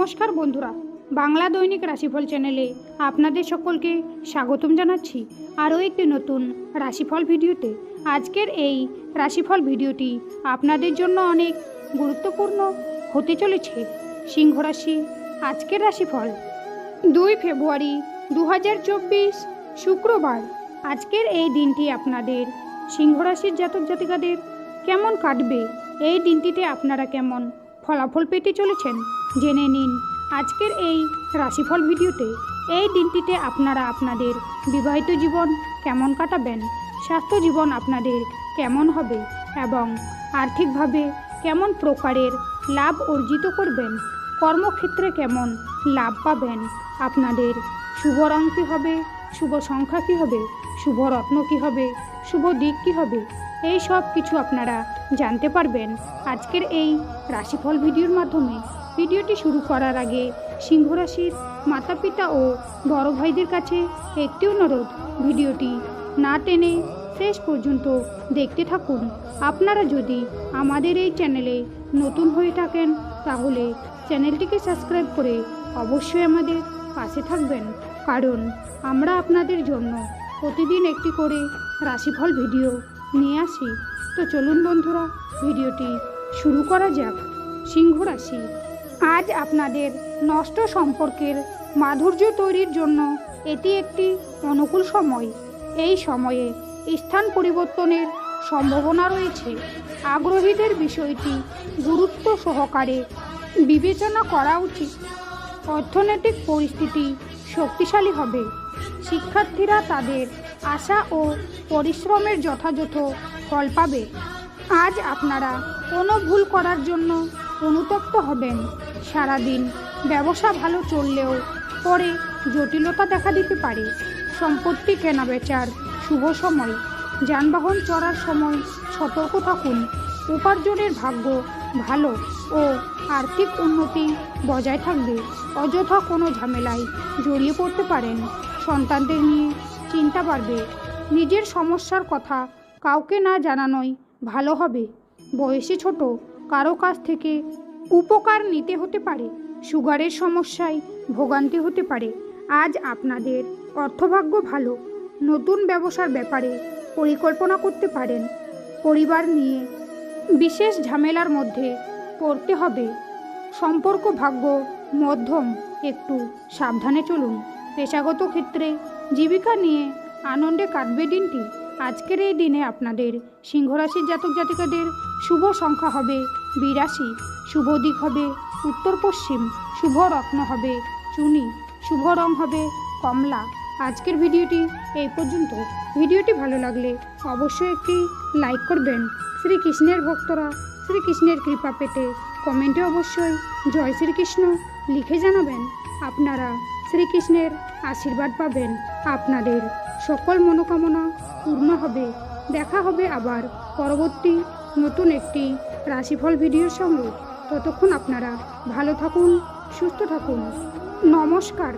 নমস্কার বন্ধুরা, বাংলা দৈনিক রাশিফল চ্যানেলে আপনাদের সকলকে স্বাগতম জানাচ্ছি আরও একটি নতুন রাশিফল ভিডিওতে। আজকের এই রাশিফল ভিডিওটি আপনাদের জন্য অনেক গুরুত্বপূর্ণ হতে চলেছে। সিংহ রাশি, আজকের রাশিফল 2 ফেব্রুয়ারি 2024 শুক্রবার। আজকের এই দিনটি আপনাদের সিংহ রাশির জাতক জাতিকাদের কেমন কাটবে, এই দিনটিতে আপনারা কেমন ফলাফল পেতে চলেছেন জেনে নিন আজকের এই রাশিফল ভিডিওতে। এই দিনটিতে আপনারা আপনাদের বিবাহিত জীবন কেমন কাটাবেন, স্বাস্থ্য জীবন আপনাদের কেমন হবে এবং আর্থিকভাবে কেমন প্রকারের লাভ অর্জিত করবেন, কর্মক্ষেত্রে কেমন লাভ পাবেন, আপনাদের শুভ রং কী হবে, শুভ সংখ্যা কী হবে, শুভ রত্ন কী হবে, শুভ দিক কী হবে, এই সব কিছু আপনারা জানতে পারবেন আজকের এই রাশিফল ভিডিওর মাধ্যমে। ভিডিওটি শুরু করার আগে সিংহ রাশির মাতা পিতা ও বড় ভাইদের কাছে একটি অনুরোধ, ভিডিওটি না টেনে শেষ পর্যন্ত দেখতে থাকুন। আপনারা যদি আমাদের এই চ্যানেলে নতুন হয়ে থাকেন তাহলে চ্যানেলটিকে সাবস্ক্রাইব করে অবশ্যই আমাদের পাশে থাকবেন, কারণ আমরা আপনাদের জন্য প্রতিদিন একটি করে রাশিফল ভিডিও নিয়ে আসি। তো চলুন বন্ধুরা, ভিডিওটি শুরু করা যাক। সিংহ রাশি, আজ আপনাদের নষ্ট সম্পর্কের মাধুর্য তৈরির জন্য এটি একটি অনুকূল সময়। এই সময়ে স্থান পরিবর্তনের সম্ভাবনা রয়েছে। আগ্রহীদের বিষয়টি গুরুত্ব সহকারে বিবেচনা করা উচিত। অর্থনৈতিক পরিস্থিতি শক্তিশালী হবে। শিক্ষার্থীরা তাদের আশা ও পরিশ্রমের যথাযথ ফল পাবে। আজ আপনারা কোনো ভুল করার জন্য অনুতপ্ত হবেন। সারাদিন ব্যবসা ভালো চললেও পরে জটিলতা দেখা দিতে পারে। সম্পত্তি কেনাবেচার শুভ সময়। যানবাহন চড়ার সময় সতর্ক থাকুন। উপার্জনের ভাগ্য ভালো ও আর্থিক উন্নতি বজায় থাকবে। অযথা কোনো ঝামেলায় জড়িয়ে পড়তে পারেন। সন্তানদের নিয়ে চিন্তা বাড়বে। নিজের সমস্যার কথা কাউকে না জানানোই ভালো হবে। বয়সে ছোট কারো কাছ থেকে উপকার নিতে হতে পারে। সুগারের সমস্যায় ভোগান্তি হতে পারে। আজ আপনাদের অর্থভাগ্য ভালো। নতুন ব্যবসার ব্যাপারে পরিকল্পনা করতে পারেন। পরিবার নিয়ে বিশেষ ঝামেলার মধ্যে পড়তে হবে। সম্পর্ক ভাগ্য মধ্যম, একটু সাবধানে চলুন। পেশাগত ক্ষেত্রে জীবিকা নিয়ে আনন্দে কাটবে দিনটি। আজকের এই দিনে আপনাদের সিংহ রাশির জাতক জাতিকাদের শুভ সংখ্যা হবে 82, শুভ দিক হবে উত্তর পশ্চিম, শুভ রত্ন হবে চুনি, শুভ রং হবে কমলা। আজকের ভিডিওটি এই পর্যন্ত। ভিডিওটি ভালো লাগলে অবশ্যই একটি লাইক করবেন। শ্রীকৃষ্ণের ভক্তরা শ্রীকৃষ্ণের কৃপা পেতে কমেন্টে অবশ্যই জয় শ্রীকৃষ্ণ লিখে জানাবেন। আপনারা শ্রীকৃষ্ণের আশীর্বাদ পাবেন। আপনাদের সকল মনোকামনা পূর্ণ হবে। দেখা হবে আবার পরবর্তী নতুন একটি রাশিফল ভিডিওর সঙ্গে। ততক্ষণ আপনারা ভালো থাকুন, সুস্থ থাকুন। নমস্কার।